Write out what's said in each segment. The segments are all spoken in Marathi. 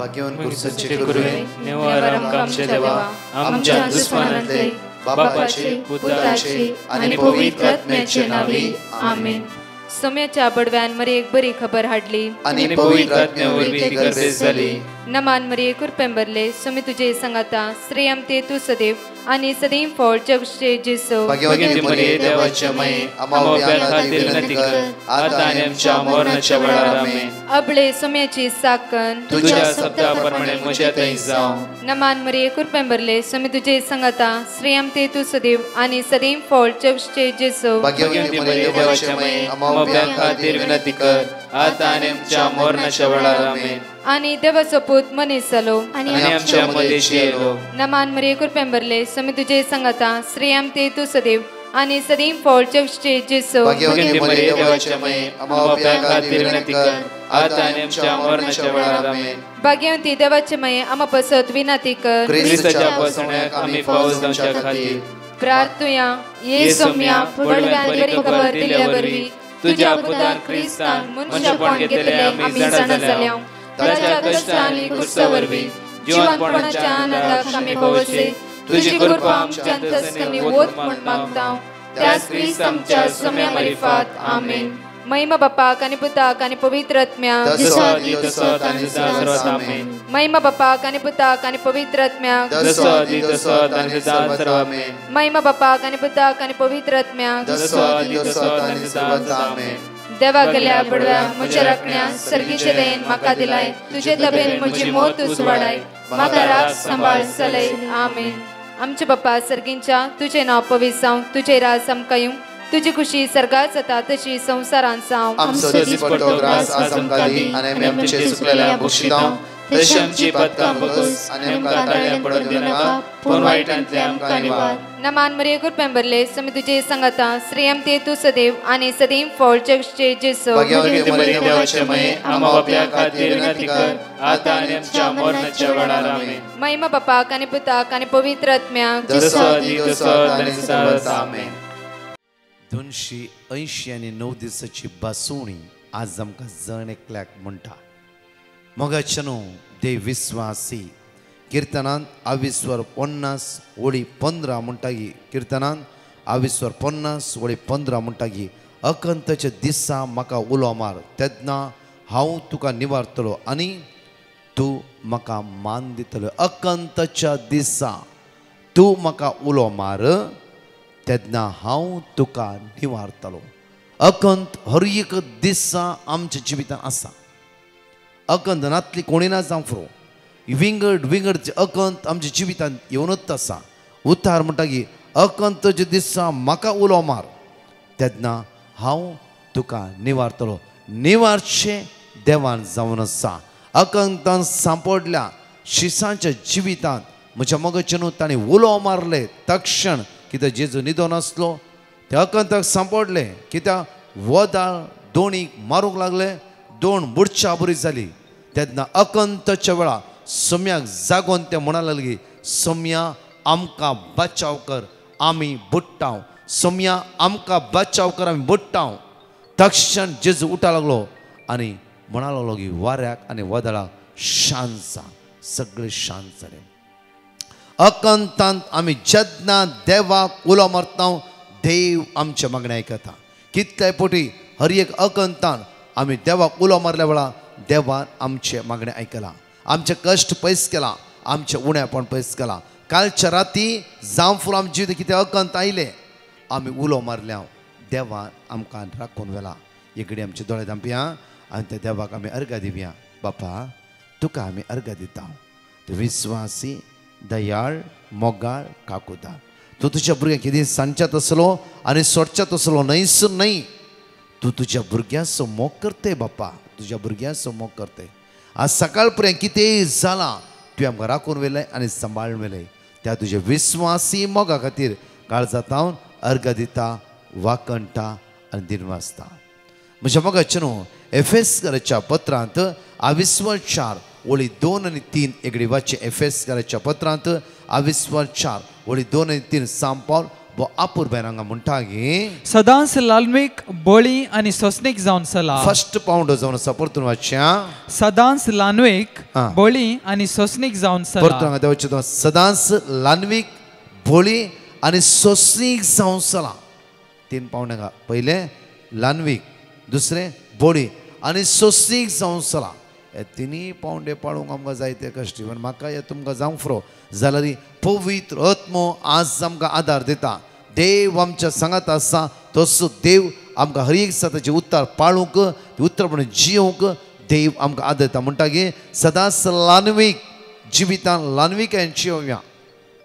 भाग्यवान कुर्सचे गुरुवे निवारम आमच्या देवा आमच्या दुश्मनांतले बापाचे पुत्राचे आणि पवित्र आत्म्याचे नावे आमेन. सोम्याच्या बडव्यान मरी एक बरी खबर हाडली आणि पवित्र आत्म्यावर ती गर्भेस झाली. नमान मरी कुरपेंबरले सोमी तुझे संगाता श्रेयम ते तू सदैव आणि सदैव फळ जगचे जेसो. भाग्यवती मरिये देवाच्या माये आम्हा खातीर विनंती कर आता आणि आमच्या मरणाच्या वेळार आमेन. अबळे सोम्याची साकन तुझ्या शब्दाप्रमाणे म्हज्या थंय जावं. नमान मरी कुरपेंबरले सोमी तुझे संगाता श्रेयम ते तू सदैव आणि सदैव फळ जगचे जेसो. भाग्यवती मरिये देवाच्या माये आम्हा खातीर विनंती कर आता आणि आमच्या मरणाच्या वेळार आमेन. आणि देवाचो पूत मनीस जालो आणि आमच्या मदेशी येलो. नमान मरी कुरपेंबरले सोमी तुझे संगाता श्रेयम ते तू सदैव आणि सदैव फळ जगचे जेसो. भाग्यवती मरिये देवाच्या माये आम्हा खातीर विनंती कर आता आणि आमच्या मरणाच्या वेळार आमेन. भाग्यवती देवाचे माये आम्हा पसत विनंती कर ख्रिस्ताच्या पसण्याक आम्ही पावस जावच्या खातीर प्रार्थुया. ये सोम्या बडव्यान बरी खबर दिल्या वरवी तुझ्या पुतान ख्रिस्तान मनुष्यपण घेतले आम्ही जाणा जाल्या. ताच्या कष्टांनी कुर्सावरवी जीवनपणाच्या आनंदाक आम्ही पावसे. तुझी कृपा आमच्या अंतस्करणी वोत म्हण मागता त्याच ख्रिस्त आमच्या सोम्या मरिफात आमेन. महिमा बापाक आणि पुताक आणि पवित्र आत्म्याक महिमा बापाक आणि पुताक आणि पवित्र आत्म्याक महिमा बापाक आणि पुताक आणि पवित्र आत्म्याक देवा गेल्या बडव्या म्हज्या राखण्या सर्गीचे देन म्हाका दिलाय. तुझे तबेन म्हजी मोत तूं वाडाय म्हाका राख सांबाळ चलय आमेन. आमचे बाप्पा सर्गींच्या तुझे नाव पवित्र जावं. तुझे राज आमकां येवं. तुझी खुशी सर्गात जाता तशी संसारांत जावं. आमचो दिसपट्टो ग्रास आज आमकां दी आनी आमी आमचे सुकलेल्या बक्षितांव तशी आमची पातकां बगस आनी आमकां ताळ्यां पडूंक दिनाका पूण वायटांतले आमकां निवार. नमान मरिये कुरपेंबरले सोमी तुझे संगाता श्रेयम ते तू सदैव आणि सदैव फळ जगचे जेसो. भाग्यवती मरिये देवाचे माये आम्हा बापया खातीर विनंती कर आता आनी आमच्या मरणाच्या वेळार आमेन. महिमा बापाक आणि पुताक आणि पवित्र आत्म्याक आमेन. 280 आणि 9 दिसाची बासुणी आज आमकां जण एकल्याक म्हणटा. मोगाच्या न्हू देव विस्वासी किर्तनांत 20:50 म्हणटागी किर्तनांत 20:50 म्हणटागी अकंतच्या दिसा म्हाका उलो मार तेन्ना हांव तुका निवारतलो आनी तूं म्हाका मान दितलो. अकंतच्या दिसा तूं म्हाका उलो मार तेन्ना हांव तुका निवारतलो. अकंत हर एक दिसा आमच्या जिवितांत आसा. अकंत नातली कोणी ना जावं फुरो विंगड अकंत आमच्या जिवितांत येवनूच आसा. उतार म्हणटा की अकंतच्या दिसा म्हाका उलो मार तेन्ना हांव तुका निवारतलो. निवारचें देवान जावन आसा. अकंतान सांपडल्या शिसांच्या जिवितांत म्हज्या मोगाच्या न्हू ताणें उलो मारले तक्षण कित्याक जेजू न्हिदोन आसलो ते अकंताक सांपडले कित्याक वदाळ दोणीक मारूंक लागले. 2 बुडच्या बरी जाली तेन्ना अकंतच्या वेळा सोम्याक जागोन ते म्हणा लागली सोम्या आमकां बचाव कर आमी बुडटाव. सोम्या आमकां बचाव कर आमी बुडटाव. तक्षण जेजू उठा लागलो आनी म्हणा लागलो की वाऱ्याक आनी वदाळाक शांत जा. सगळे शांत जाले. अकंतांत आमी जेन्ना देवाक उलो मारता देव आमचे मागणे आयकता. कितले पोटी हर एक अकंतान आमी देवाक उलो मारल्या वेळा देवान आमचे मागणे आयकला. आमचे कश्ट पयस केला. आमचे उणेपण पयस केला. कालच्या राती जावं फुल आमचे जिवीत कितें अकंत आयले आमी उलो मारल्या देवान आमकां राखून व्हेला. एकडे आमचे दोळे धांपया आनी त्या देवाक आमी अर्घ दिवया. बापा तुका आमी अर्घ दिता. तूं विस्वासी दयाळ मोगाळ काकुदा. तूं तुज्या भुरग्यांक कितें सांगच्यात आसलो आनी सोडच्यात आसलो न्हयसून न्हय. तूं तुज्या भुरग्यांचो मोग करते बापा. तुज्या भुरग्यांचो मोग करते. आज सकाळ पर्यंत कितेंय जालां तुवें आमकां राखून व्हेलें आनी सांबाळून व्हेलें. त्या तुज्या विस्वासी मोगा खातीर काळजांत हांव अर्घ दिता वाकणटा आनी दिनवासता. म्हज्या मोगाचें न्हू एफेसकाराच्या पत्रांत 22:4 आणि 3 एगडी वाचे. एफेसकाराच्या पत्रांत 22:4 2 आणि 3 सांग पावल बो आपूर बेरांगा म्हणटागी सदांच लाल्मीक बळी आनी सोसणीक जावन चला. फर्स्ट पाउंड जावन आसा परतून वाचया. सदांच लान्वेक हा. बळी आनी सोसणीक जावन परतून चला. हांगा देवाचे तो सदांच लान्वीक बोळी आनी सोसणीक जावन चला. 3 पाउंड हांगा पयले लान्वीक दुसरे बोळी आनी सोसणीक जावन चला. हे तिनी पावंडे पाळूंक आमकां जायते कश्ट पण म्हाका हे तुमकां जावंक फुरो जाल्यार पवित्र आत्मो आज आमकां आदार दिता. देव आमच्या सांगात आसा तसो देव आमकां हर एक दिसा उत्तर पाळूंक उत्तर म्हणून जियोंक देव आमकां आदार दिता. म्हणटा सदांच लान्वीक जिवितान लान्विकान जियोवया.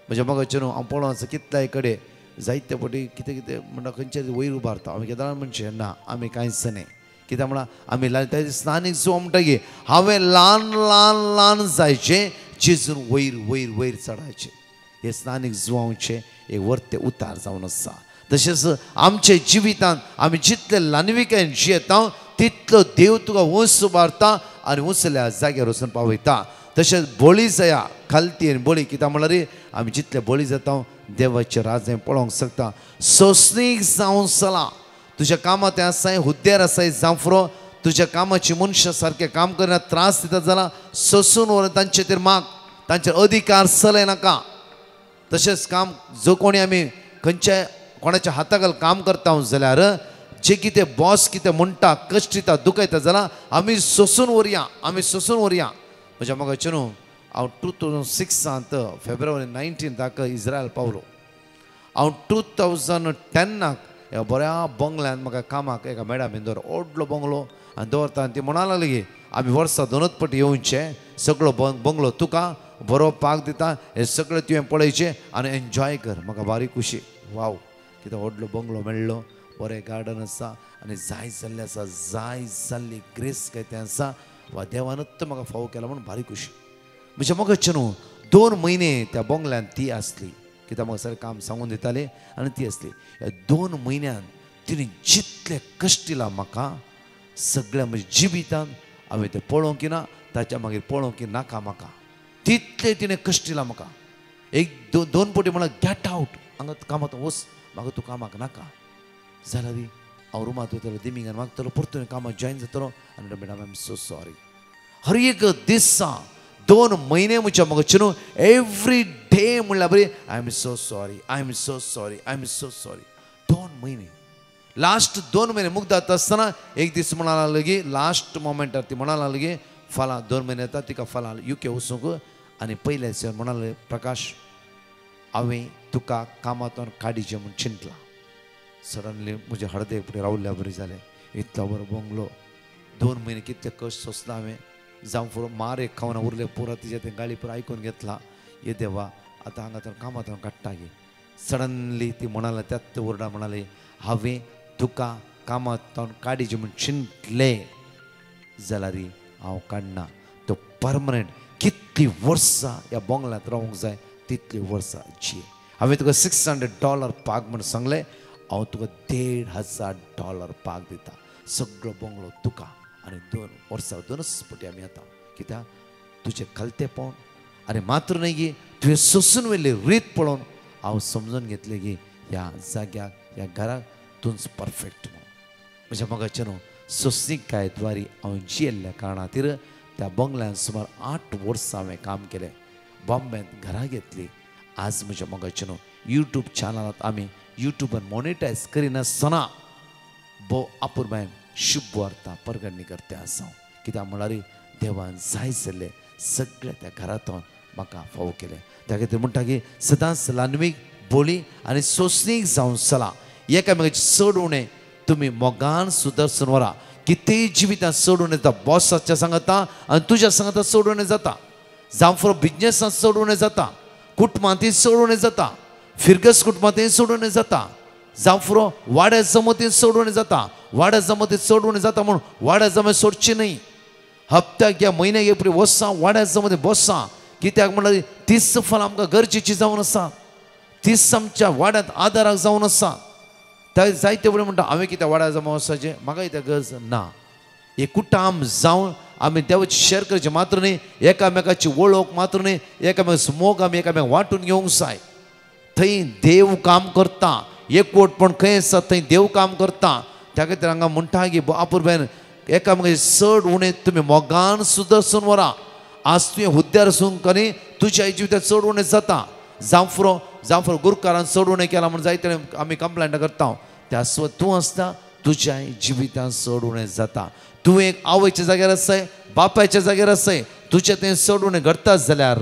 म्हणजे म्हाका न्हू हांव पळोवन आसा कितल्याय कडेन जायते फावटी कितें कितें म्हणटा खंयचे वयर उबारता आमी केदार म्हणचे ना आमी कांयच न्ही कित्याक म्हणल्यार आमी त्या स्नानीक जो म्हणटा हांवें ल्हान ल्हान ल्हान जायचे जेजून वयर वयर वयर चडायचे. हे स्नानीक जिवांचे एक वर्ते उतार जावन आसा. तशेंच आमचे जिवितांत आमी जितले लान्विकान जियेता तितलो देव तुका उंच उबारता आनी उंचल्या जाग्यार वचून पावयता. तशेंच बळी जाया खालती आनी बळी कित्याक म्हळ्यार आमी जितले बळी जाता देवाचें राज पळोवंक शकता. सोंसणीक जावन चला. तुज्या कामांत आसाय हुद्द्यार आसाय जावं फुरो तुज्या कामाची मनशां सारकें काम करना त्रास दिता जाल्यार सोंसून व्हरून तांचे खातीर माग तांचेर अधिकार चलय नाका. तशेंच काम जो कोणी आमी खंयच्याय कोणाच्या हाताखाल काम करता जाल्यार जे कितें बॉस कितें म्हणटा कश्ट दिता दुखयता जाल्यार आमी सोंसून व्हरया आमी सोंसून व्हरया. म्हज्या मोगाचें न्हू हांव 2006 फेब्रुवारी 19 इस्रायल पावलो. हांव 2010 ह्या बऱ्या बंगल्यान म्हाका कामाक एका मॅडमीन दवर व्हडलो बंगलो आनी दवरता आनी ती म्हणा लागली आमी वर्सां 2 फावटी येवचे सगळो बंगलो तुका बरो पाक दिता हे सगळें तुवें पळयचें आनी एन्जॉय कर. म्हाका बारीक खुशी वाव कितें व्हडलो बंगलो मेळ्ळो बरें गार्डन आसा आनी जाय जाल्लें आसा जाय जाल्ली ग्रेस काय तें आसा वा देवानूच म्हाका फाव केला म्हणून बारीक खुशी. म्हणजे मोगाचें न्हू 2 म्हयने त्या बंगल्यान ती आसली कित्याक म्हाका सगळें काम सांगून दिताले आनी ती आसली. ह्या 2 म्हयन्यान तिणें जितले कश्ट दिला म्हाका सगळ्या म्हज्या जिवितांत हांवें तें पळोवंक ना ताच्या मागीर पळोवंक नाका म्हाका तितले तिणें कश्ट दिला म्हाका. 1-2 फावटी म्हळ्यार गॅट आवट हांगा कामांत वच म्हाका तूं कामाक नाका जाल्यार हांव रुमांत वयतलो दिमिंगान मागतलो परतून कामाक जॉयन जातलो आनी madam I am so sorry. हर एक दिसा 2 म्हयने म्हज्या मोगाचें न्हू एवरी डे म्हणल्यार बरी I am so sorry I am so sorry I am so sorry. 2 म्हयने लास्ट 2 म्हयने मुक्त जाता आसतना एक दीस म्हणा लागलो की लास्ट मोमेंटार ती म्हणा लागली की फाल्यां 2 म्हयने येता तिका फाल्यां UK वचूंक आनी पयल्या दिसा म्हणाले प्रकाश हांवें तुका कामांतून काडीचें म्हूण चिंतलां. सडनली म्हजे हळदे फुडें रावल्ल्या बरी जालें इतलो बरो बंगलो 2 म्हयने कितले कश्ट सोंसला हांवें जावं फुडें मार एक खावना उरले पुरो तिच्या तें गाळी पुरो आयकून घेतला ये देवा आतां हांगा कामांतून काडटा गे. सडनली ती म्हणाले त्याच वर्डा म्हणाले हांवें तुका कामांतून काडीचें म्हूण चिंतलें जाल्यार हांव काडना. तो परमनंट कितलीं वर्सां ह्या बंगल्यांत रावंक जाय तितलीं वर्सां जिये. हांवें तुका $600 पाग म्हूण सांगलें हांव तुका $1,500 पाग दिता. सगळो बंगलो तुका आनी 2 वर्सां 2च फावटी आमी येता कित्याक तुजें कलतेपण आनी मात्र न्ही गी तुवें सोंसून व्हेल्ली रीत पळोवन हांव समजून घेतलें की ह्या जाग्याक ह्या घराक तूंच परफेक्ट म्हणून. म्हज्या मोगाचें न्हू सोंसणीकाय द्वारी हांव जियेल्ल्या कारणा खातीर त्या बंगल्यान सुमार 8 वर्सां हांवें काम केलें. बॉम्बेंत घरां घेतली. आज म्हज्या मोगाचें न्हू YouTube चॅनलांत आमी युट्यूबान मॉनिटायज करिनासतना भोव आपुरबायेन शुभ वार्ता परगडणी करते आसा. कित्याक म्हळ्यार देवान जाय जाल्ले सगळे त्या घरांतून म्हाका फावो केले. त्या खातीर म्हणटा की सदांच लान्वीक बोळी आनी सोंसणीक जावन चला. एकामेकाची चड उणें तुमी मोगान सुदर्शन व्हरा. कितेंय जिवितांत चड उणें जाता बॉसाच्या सांगाता आनी तुज्या सांगाता चड उणें जाता जावं फुरो बिजनेसांत चड उणें जाता कुटुंबांतय चड उणें जाता फिरगस कुटुंबांतय चड उणें जाता जावं फुरो वाड्या जमतीन चड उणें जाता. वाड्या जमतीन चड उणें जाता म्हूण वाड्या जमत सोडची न्ही. हप्त्याक या म्हयन्याक एक फुडें वचसा वाड्या जमतीन बससा कित्याक म्हळ्यार 30 फळ आमकां गरजेची जावन आसा. 30 आमच्या वाड्यांत आदाराक जावन आसा. जायते फुडें म्हणटा हांवें कित्याक वाड्या जमा वचपाचें म्हाका कित्याक गरज ना. एक कुटाम जावन आमी देवाची शेअर करचें मात्र न्ही एकामेकाची वळख मात्र न्ही एकामेकाचो मोग आमी एकामेकाक वांटून घेवंक जाय. थंय देव काम करता, एकवटपण खंय आसा थंय देव काम करता. त्या खातीर हांगा म्हणटा की बापूरबायन एकामेकाचे चड उणें तुमी मोगान सुदर्शन वरा. आज तुवें हुद्द्यार आसूंक न्ही तुज्या जिवितांत चड उणें जाता. जांफरो गुरकारान चड उणें केलां म्हणून जायते आमी कंप्लेंट करता. त्या सुद्दां तूं आसता तुज्या जिवितांत चड उणें जाता. तूं एक आवयच्या जाग्यार आसाय, बापायच्या जाग्यार आसाय, तुजें तें चड उणें घडता जाल्यार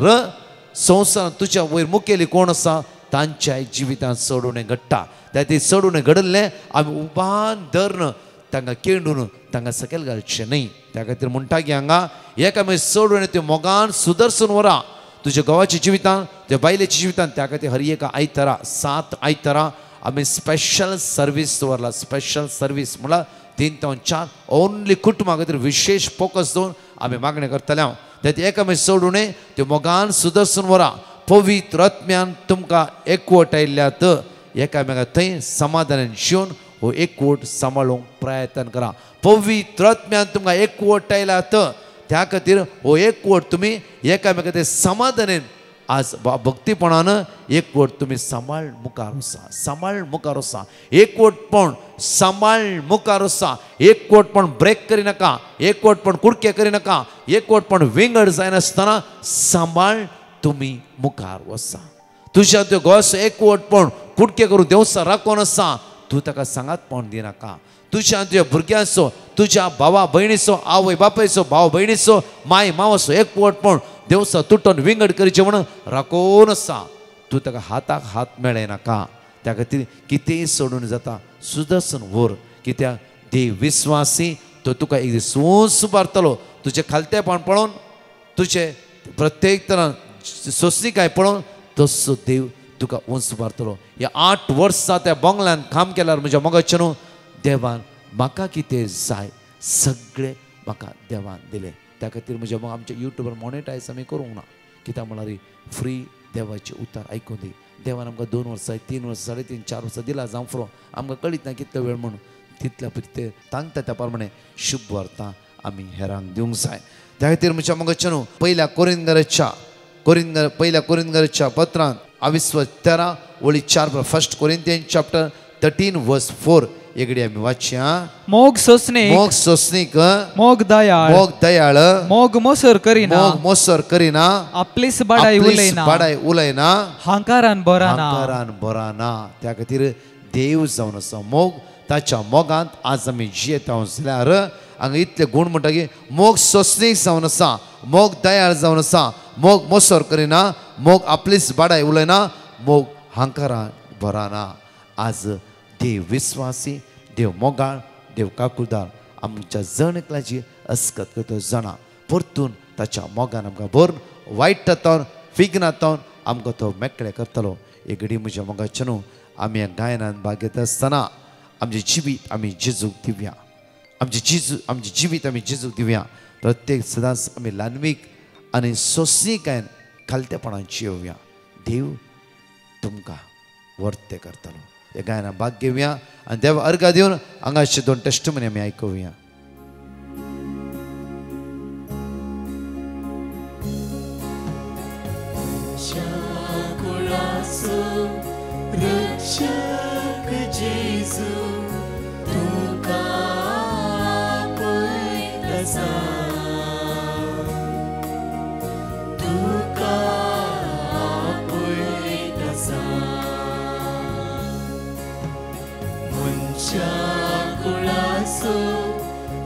संवसारांत तुज्या वयर मुखेली कोण आसा तांच्या जिवितांत चड उणें घडटा. त्या चड उणें घडल्लें आमी उबान धरन तांकां केंडून तांकां सकयल घालचें न्ही. त्या खातीर म्हणटा की हांगा एकामेक चड उणें त्यो मोगान सुदर्शन वरा तुज्या घोवाच्या जिवितांत, तुज्या बायलेच्या जिवितांत. त्या खातीर हर एक आयतारा 7 आयतारा आमी स्पेशल सर्वीस दवरला. स्पेशल सर्वीस म्हळ्यार 3 ते 4 ओन्ली कुटुंबा खातीर विशेष फोकस दवरून आमी मागणी करतले. त्यात एकामेक चड उणें त्यो मोगान सुदर्शन वरा पवित्र आत्म्यान तुमकां एकवट आयिल्ल्यात. एकामेका थंय समाधानान जिवन हो एकवट सांबाळूंक प्रयत्न करा. पवित्र आत्म्यान तुमकां एकवट आयल्यात. त्या खातीर हो एकवट तुमी एकामेका ते समाधानान आज भक्तीपणान एकवट तुमी सांबाळ मुखार वसा. सांबाळ मुखार वसा. एकवटपण सांबाळ मुखार वसा. एकवटपण ब्रेक करिनाका, एकवटपण कुडके करिनाका, एकवटपण विंगड जायनासतना सांबाळ तुमी मुखार वसा. तुज्या त्यो घोवाचो एकवटपण कुडके करून देवसा राखून आसा तूं ताका सांगात पळोवन दिनाका. तुज्या तुज्या भुरग्यांचो, तुज्या भावा भयणीचो, आवय बापायचो, भाव भयणीचो, माय मावाचो एकवटपण देवसा तुटून विंगड करचें म्हणून राखून आसा. तूं ताका हाताक हात मेळय नाका. त्या खातीर कितेंय सोडून जाता सुदर्शन व्हर. कित्याक देव विस्वासी तो तुका एक दीस सोंस उबारतलो. तुजें खालतेपण पळोवन, तुजें प्रत्येक तरान सोंसणीकाय पळोवन तसो देव तुका उंच उबारतलो. ह्या 8 वर्सां त्या बंगल्यान काम केल्यार म्हज्या मोगाचें न्हू देवान म्हाका कितें जाय सगळें म्हाका देवान दिलें. त्या खातीर म्हज्या मग आमच्या युट्यूबर मॉनिटायज आमी करूंक ना. कित्याक म्हळ्यार फ्री देवाचे उतार आयकून दी. देवान आमकां 2 वर्सां 3 वर्सां 3.5 4 वर्सां दिला जावं फुरो आमकां कळीत ना कितलो वेळ म्हणून. तितल्या पुरते तांकां त्या प्रमाणे शुभ वार्ता आमी हेरांक दिवंक जाय. त्या खातीर म्हज्या मोगाचें न्हू पहिल्या कोरिंथीच्या पत्रांत 13:4 फर्स्ट कोरिंथियन चॅप्टर 13:4 एगडी आमी वाचया. मोग सोसनीक मोग दयाळ मोग मोसर करिना आपलीच बाडाय उलयना हांकारान बराना. त्या खातीर देव जावन आसा मोग. ताच्या मोगांत आज आमी जियेता जाल्यार हांगा इतले गुण म्हणटा की मोग सोसनीक जावन आसा, मोग दयाळ जावन आसा, मोग मोसर करिना, मोग आपलीच बाडाय उलयना, मोग हांकारान बराना. आज देव विस्वासी, देव मोगाळ, देव काकुळदार आमच्या जण एकल्याची अस्कत करता जाणा परतून ताच्या मोगान आमकां भरून वायटांतून विघ्नांतून आमकां तो मेकळे करतलो. एक घडी म्हज्या मोगाचें न्हू आमी ह्या गायनान भाग घेता आसतना आमचें जिवीत आमी जेजूक दिवया. आमचें जिवीत आमी जेजूक दिवया. प्रत्येक सदांच आमी ल्हानवीक आनी सोंसणीकायेन खालतेपणान जियोवया. देव तुमकां वर्ते करतलो. हे गायना भाग घेवया आनी देव अर्घ दिवन हांगाचे 2 टेस्टमनी आमी आयकुया.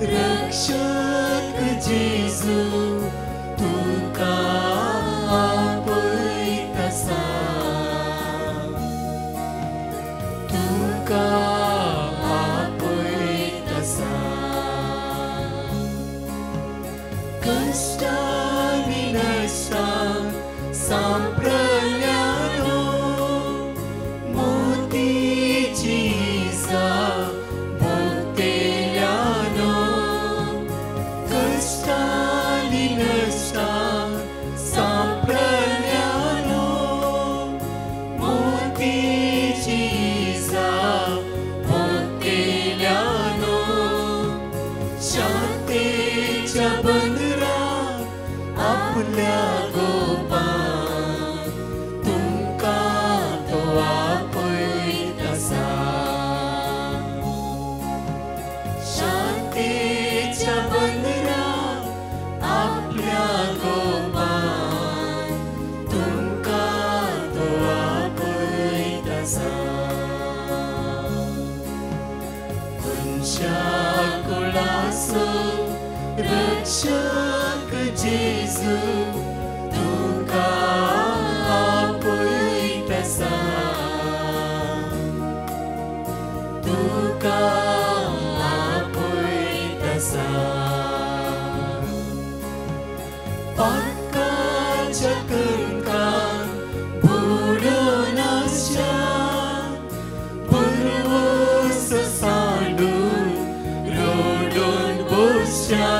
रक्षक जेजू तुका आपयतसा, तुका आपयतसा. कष्टांनी नश्टांत सांप्रल्यानो मोतीची इजा भोगतेल्यानो. कष्टांनी असो रक्षक जेजू तुका आपयतसा तुका आपयतसा पाकाच्या कणकान बुडून आसच्या परवस सांडून रोडून बसच्या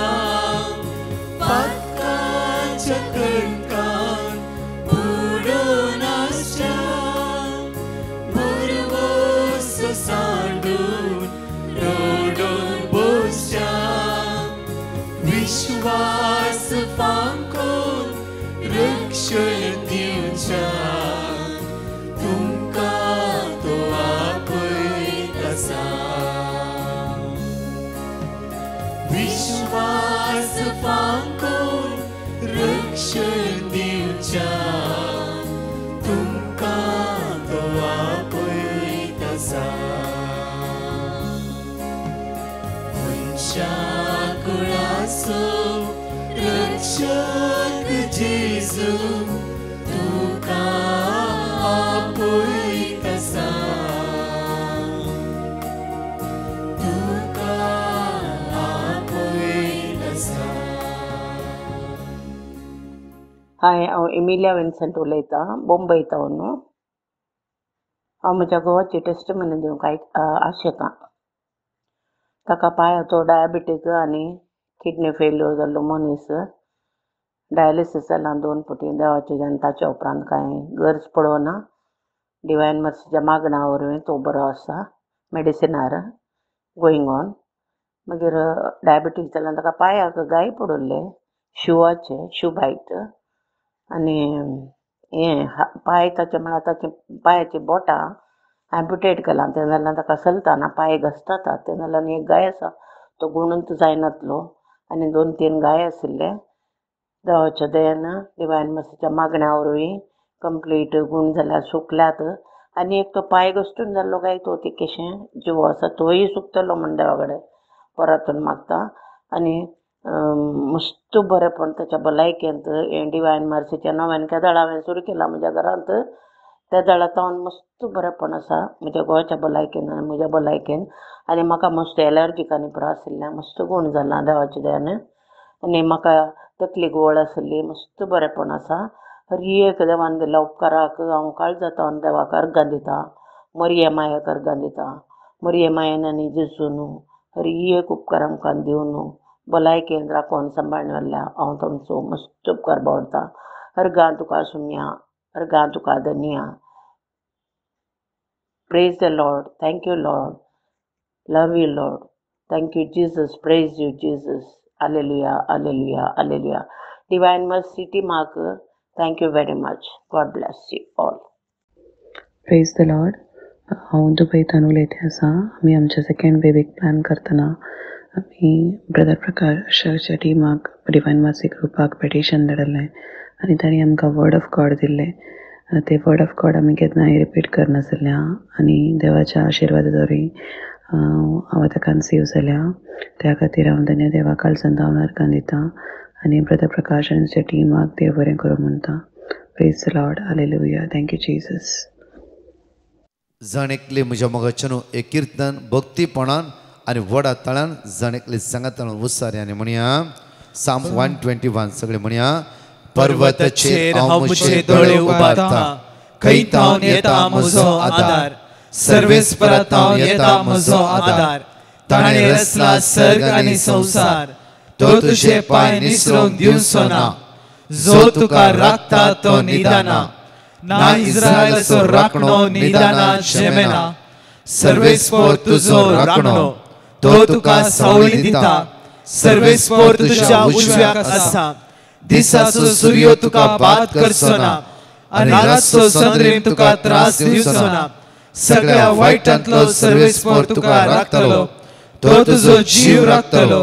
पाकाच्या कणकान बुडून आसच्या परवस सांडून रोडून बसच्या विश्वास फांकोन रक्षण दिवच्या तुमकां तो आपयतसा विश्वास फांकोन रक्षण दिवच्या तुमकां तो आपयतसा मनशा कुळासो रक्षक जेजू तुका आपयतसा तुका आपयतसा. हाय, हांव एमिलिया विन्संट उलयतां, मुंबयतावन न्हू. हांव म्हज्या घोवाची टेस्टमनी दिवंक आशेतां. ताका पांयाचो डायबिटीज आनी किडनी फेल्यूर जाल्लो मनीस डायलिसीस जाला 2 फावटी. देवाचे जेन्ना ताच्या उपरांत कांय गरज पडोना. डिवायन मर्सीच्या मागणा वरवीं तो बरो आसा मेडिसिनार गोईंग ऑन. मागीर डायबिटीज जाल्यान ताका पांयाक गाय पडोल्ले शुवाचे शू बायट आनी हें पांय ताचे म्हळ्यार ताचे पांयाची बोटां एम्प्युटेट केलां. तें जाल्यार ताका चलताना पांय घसतात. तें जाल्यार एक गाय आसा तो गुणूच जायनातलो आनी 2-3 गाय आशिल्ले. देवाच्या दयेन डिवायन मर्सीच्या मागण्या वरवीं कंप्लीट गुण जाल्यार सुकल्यात. आनी एक तो पांय घसटून जाल्लो गाय तो केशें जिवो आसा तोय सुकतलो म्हण देवा कडेन परतून मागता. आनी मस्त बरेंपण ताच्या भलायकेंत हें डिवायन मर्सीच्या नव्यान केदाळ हांवें सुरू केलां म्हज्या घरांत. त्या दाळांतावन मस्त बरेंपण आसा म्हज्या घोवाच्या भलायकेन आनी म्हज्या भलायकेन. आनी म्हाका मस्त एलर्जीक आनी पुरो आशिल्लें मस्त गुण जालां देवाच्या दयान. आनी म्हाका तकली घुंवळ आशिल्ली मस्त बरेंपण आसा. हरी एक देवान दिल्या उपकाराक हांव काळजांतावन देवाक अर्गां दितां. मरिये मायेक अर्गां दितां. मरिये मायेन आनी जेजून हरी एक उपकार आमकां दिवन भलायकेन राखोन सांबाळून व्हरल्या हांव तुमचो मस्त उपकार बावडटां. अर्गां तुका सुम्या, अर्गां तुका धन्या. Praise the Lord. Thank you, Lord. Love you, Lord. Thank you, Jesus. Praise you, Jesus. Hallelujah, hallelujah, hallelujah. Divine Mercy Mark, thank you very much. God bless you all. Praise the Lord. हांव दुबयतान उलयतें आसा. आमी आमच्या सेकंड बेबीक प्लॅन करतना आमी ब्रदर प्रकाशाच्या टिमाक डिवायन मर्सी ग्रुपाक पेटिशन धाडलें आनी तांणी आमकां वर्ड ऑफ गॉड दिल्लें. ते वर्ड ऑफ गॉड आमी केन्नाय रिपीट करनासल्या आनी देवाच्या आशिर्वादा वरवीं हांव आतां कन्सीव जाल्या. त्या खातीर हांव धन्य देवा काळजांतावन अर्गां दितां आनी ब्रदर प्रकाश आनी ताच्या टिमाक देव बरें करूं म्हणटा. Praise the Lord. Hallelujah. Thank you Jesus. जण एकले म्हज्या मोगाच्यान एक किर्तन भक्तीपणान आनी व्हडा ताळान जण एकले सांगातान उत्सार्यान म्हणया. साम 121 सगळे म्हणया. पर्वतचेर हांव म्हजे दोळे उबारतां, खंयतावन येता म्हजो आदार. सर्वेस्परांतावन येता म्हजो आदार. ताणें रचला सर्ग आनी संवसार, तो तुजे पांय निसरूंक दिवचो ना. जो तुका राखता तो निदाना, ना इस्रायलाचो राखणो निदाना जेमेना. सर्वेस्पर तुजो राखणो, तो तुका सावळी दिता. सर्वेस्पर तुज्या उजव्याक आसा. दिसाचो सूर्य तुका बाद करचो ना आनी रातचो चंद्रेन तुका त्रास दिवचो ना. सगळ्या वायटांतलो सर्वेस्पर तुका राखतलो, तो तुजो जीव राखतलो.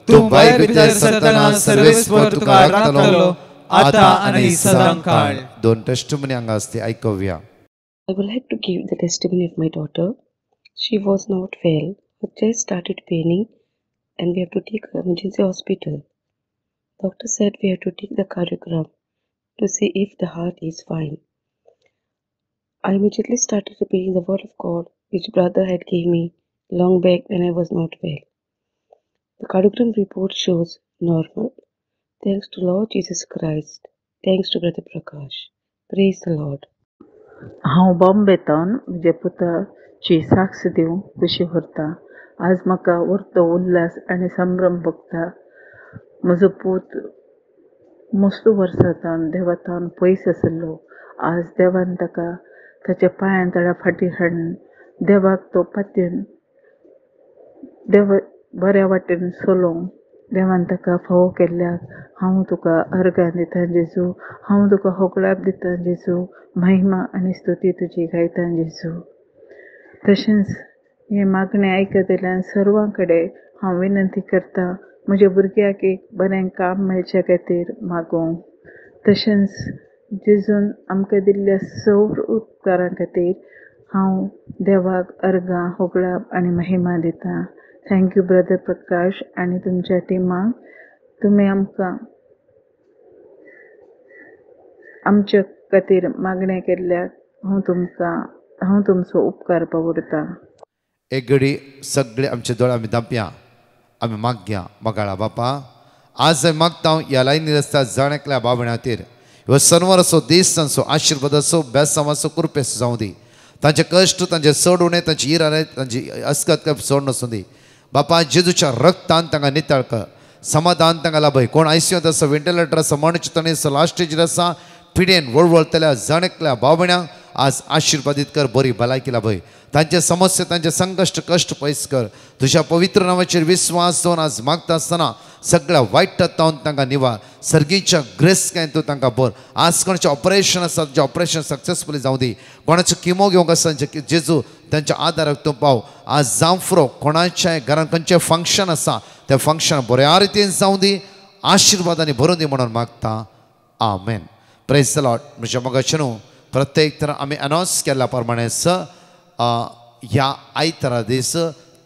तूं भायर भितर सरतना सर्वेस्पर तुका राखतलो आतां आनी सदांकाळ. 2 टेस्टिमनी हांगा आसता आयकुया. I would like to give the testimony of my daughter. She was not well. Her chest started paining and we have to take her emergency hospital. Doctor said we have to take the cardiogram to see if the heart is fine. I immediately started repeating the word of God, which brother had gave me long back when I was not well. The cardiogram report shows normal. Thanks to Lord Jesus Christ. Thanks to Brother Prakash. Praise the Lord. हांव बॉम्बेतावन म्हज्या पुताची साक्ष दिवंक खुशी व्हरतां. आज म्हाका व्हरतो उल्हास आनी संभ्रम भोगता. म्हजो पूत मस्त वर्सांतावन देवातावन पयस आसलो. आज देवान ताका ताच्या पांयां तळा फाटीं हाडून देवाक तो पातयेन देव बऱ्या वाटेन चलोवंक देवान ताका फावो केल्ल्याक हांव तुका अर्गां दितां जेजू. हांव तुका होगळाप दितां जेजू. महिमा आनी स्तुती तुजी गायतां जेजू. तशेंच हे मागणें आयकत आयल्यान सर्वां कडेन हांव विनंती करतां म्हज्या भुरग्याक एक बरें काम मेळच्या खातीर मागोवंक. तशेंच जेजून आमकां दिल्ल्या सौर उपकारां खातीर हांव देवाक अर्गां होगळाप आनी महिमा दितां. थँक्यू ब्रदर प्रकाश आनी तुमच्या टिमाक. तुमी आमकां आमच्या खातीर मागणें केल्ल्याक हांव तुमचो उपकार पवडतां. एक घडी सगळे आमचे दोळ आमी धांपया, आमी मागया. मोगाळा बापा, आज हांवें मागता ह्या लायनीर आसता जाण एकल्या भावणे खातीर ह्यो सनवार असो दीस तांचो आशिर्वाद असो बेसांव असो कृपेस जावं दी. तांचे कश्ट, तांचे चड उणें, तांची इराणे, तांची अस्कत सोड नसून दी बापा. जेजूच्या रक्तान तांकां नितळ कर. समाधान तांकां लाभय. कोण आयसीयूंत आसा, वेंटिलेटर आसा, मणच तणी आसा, लास्ट स्टेजीर आसा, पिडेन वळवळतल्या जाणेकल्या भावण्यांक आज आशिर्वादीत कर. बरी भलायकी लाभय. तांचे समस्या, तांचे संकश्ट, कश्ट पयस कर. तुज्या पवित्र नांवाचेर विस्वास दवरून आज मागता आसतना सगळ्या वायटांतावन तांकां निवार. सर्गीच्या ग्रेस काय तूं तांकां भर. आज कोणाचें ऑपरेशन आसा, जें ऑपरेशन सक्सेसफुली जावं दी. कोणाचो किमो घेवंक आसा, जेजू तांच्या आदाराक तूं पाव. आज जावं कोणाच्याय घरान खंयचें फंक्शन आसा, तें फंक्शन बऱ्या रितीन जावं दी. आशिर्वादांनी भरून दी म्हणून मागता. आमेन. Praise the Lord. म्हज्या मोगाचें न्हू प्रत्येक तर आमी अनाउन्स केल्ल्या प्रमाणे ह्या आयतारा दीस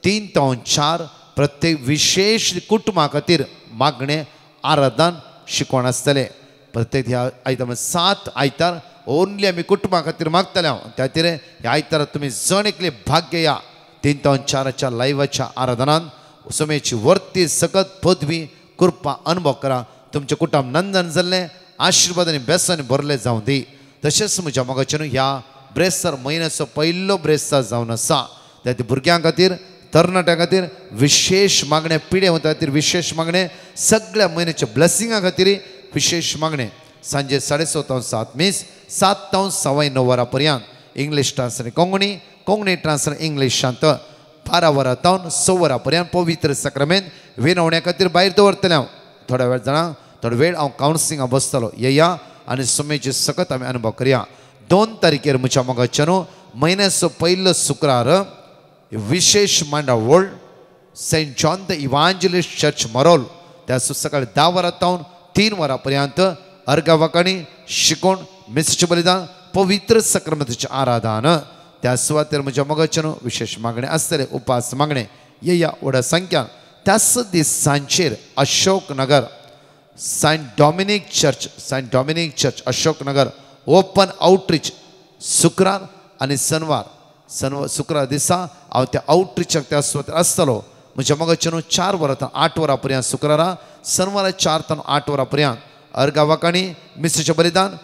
3 ते 4 प्रत्येक विशेष कुटुंबा खातीर मागणें आराधन शिकवण आसतलें. प्रत्येक ह्या आयतार 7 आयतार ओन्ली आमी कुटुंबा खातीर मागतले. त्या खातीर ह्या आयतारात तुमी जण एकले भाग घेया 3 ते 4 लायव्हाच्या आराधनांत. समेची वर्ती सकत पदवी कृपा अनुभव करा. तुमचें कुटुंब नंदन जाल्लें, आशिर्वादांनी बेसांनी भरलें जावं दी. तशेंच म्हज्या मोगाचें ह्या ब्रेस्तार म्हयन्याचो पयलो ब्रेस्तार जावन आसा. त्या भुरग्यां खातीर, तरणाट्यां खातीर विशेष मागणें, पिढ्यां खातीर विशेष मागणें, सगळ्या म्हयन्याच्या ब्लेसिंगा खातीर विशेष मागणें. सांजे 6:30 मीस 7 ते 9:15 वरां पर्यंत. English translate Konkani, Konkani translate इंग्लिशांत 12 वरां तावन 6 वरां पर्यंत पवित्र सक्रामेंत विनवण्या खातीर भायर दवरतलें हांव. थोड्या वेळ जाणां थोडो वेळ हांव कावन्सिलिंगां बसतलो. येया आनी सुमेची सकत आमी अनुभव करया. 2 तारखेर म्हज्या मोगाचें म्हयन्याचो पयलो शुक्रार विशेष मांडा world saint John the evangelist church Marol. त्या सकाळी 10 वरां तावन 3 वरां पर्यंत अर्गावाकाणी शिकोण, मिसचें बलिदान, पवित्र सक्रामेंताचें आराधन. त्या सुवातेर म्हज्या मोगाचें विशेष मागणें आसतलें, उपास मागणें. येया व्हडा संख्यान. त्याच दीस सांजेर Ashok Nagar Saint Dominic church Ashok Nagar open outreach शुक्रार आनी शनिवार. शुक्रार दिसा हांव त्या आउटरीचाक त्या सुवातेर आसतलो. म्हज्या मोगाचें 4 वरां ते 8 वरां पर्यंत शुक्रारा, शनिवारा 4 ते 8 वरां पर्यंत अर्गावाकाणी, मिसचें बलिदान,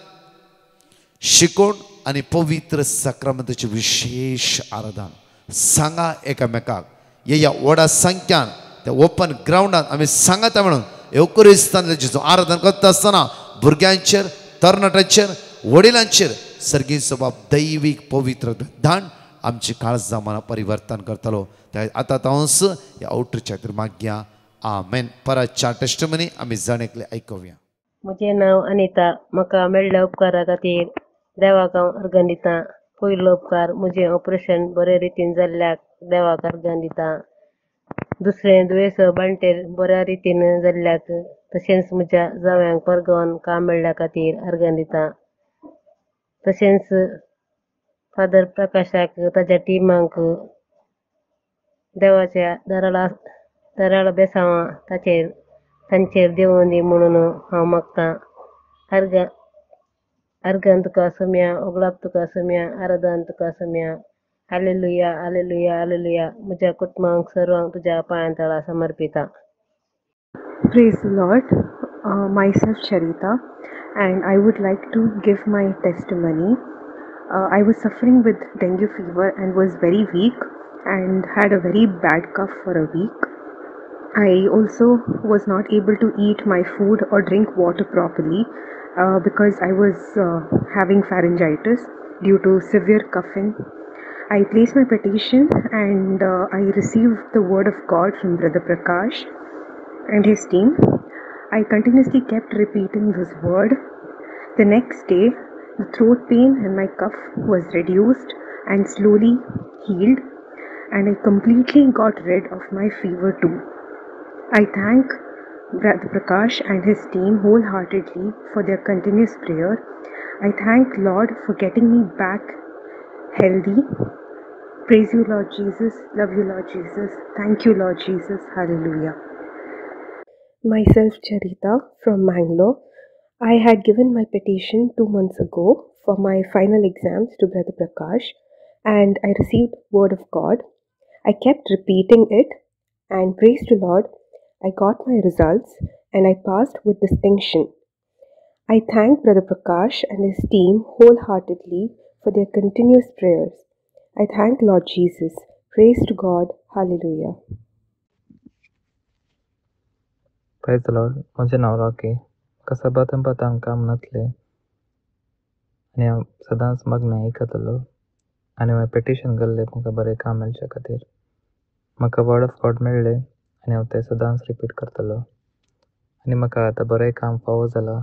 शिकोण आनी पवित्र सक्रामेंताचें विशेष आराधन. सांगा एकामेकाक. येया व्हडा संख्यान त्या ओपन ग्रावंडांत आमी सांगाता म्हणून एवकरिस्तान जेजू आराधन करता आसतना भुरग्यांचेर, तरणाट्यांचेर, वडिलांचेर सर्गी स्वभाव दैवीक पवित्र धाण आमची काळजां मनां परिवर्तन करतलो. आतां तांस ह्या आउटरीच्या खातीर मागया. आमेन. परतच्या टेस्टमनी आमी जण एकले आयकुया. म्हजें नांव अनिता. म्हाका मेळ्ळ्या उपकारा खातीर देवाक हांव अर्घन दितां. पयलो उपकार, म्हजें ऑपरेशन बरे रितीन जाल्ल्याक देवाक अर्घन दितां. दुसरें, दुयेंस बाणटेर बऱ्या रितीन जाल्ल्याक, तशेंच म्हज्या जाव्यांक परगोवन काम मेळ्ळ्या खातीर अर्घन दितां. तशेंच फादर प्रकाशाक, ताच्या टिमाक देवाच्या दाराला तराळ बेसावां तांचेर देंवोन दी म्हणून हांव मागतां. अर्गान तुका सोम्या, ओगळाक तुका सोम्या, आराधन तुका सोम्या. Hallelujah hallelujah hallelujah. म्हज्या कुटुंबांक सर्वांक तुज्या पांयां तळा समर्पिता. Praise the Lord. Myself Charita, and I would like to give my testimony. I was suffering with dengue fever and was very weak and had a very bad cough for a week. I also was not able to eat my food or drink water properly because I was having pharyngitis due to severe coughing. I placed my petition and I received the word of God from Brother Prakash and his team. I continuously kept repeating this word. The next day, the throat pain and my cough was reduced and slowly healed, and I completely got rid of my fever too. I thank Brother Prakash and his team wholeheartedly for their continuous prayer. I thank Lord for getting me back healthy. Praise you, Lord Jesus. Love you, Lord Jesus. Thank you, Lord Jesus. Hallelujah. Myself Charita from Mangalore. I had given my petition 2 months ago for my final exams to Brother Prakash, and I received word of God. I kept repeating it, and praise the Lord, I got my results and I passed with distinction. I thank Brother Prakash and his team wholeheartedly for their continuous prayers. I thank Lord Jesus. Praise to God. Hallelujah. Praise the Lord. म्हजें नांव रॉकी. म्हाका सबाथन पातान काम नासलें आनी हांव सदांच मागणें आयकतालो आनी हांवें पेटिशन घाल्लें म्हाका बरें काम मेळच्या खातीर. म्हाका वर्ड ऑफ गॉड मेळ्ळें आनी हांव तें सदांच रिपीट करतालो आनी म्हाका आतां बरें काम फावो जालां.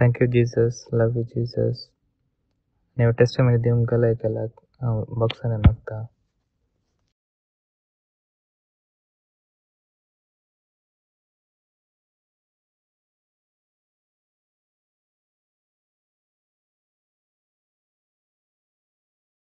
Thank you Jesus. Love you Jesus. आनी हांव टेस्टिमनी दिवंक गलाय केल्याक हांव बॉक्सांनी मागता.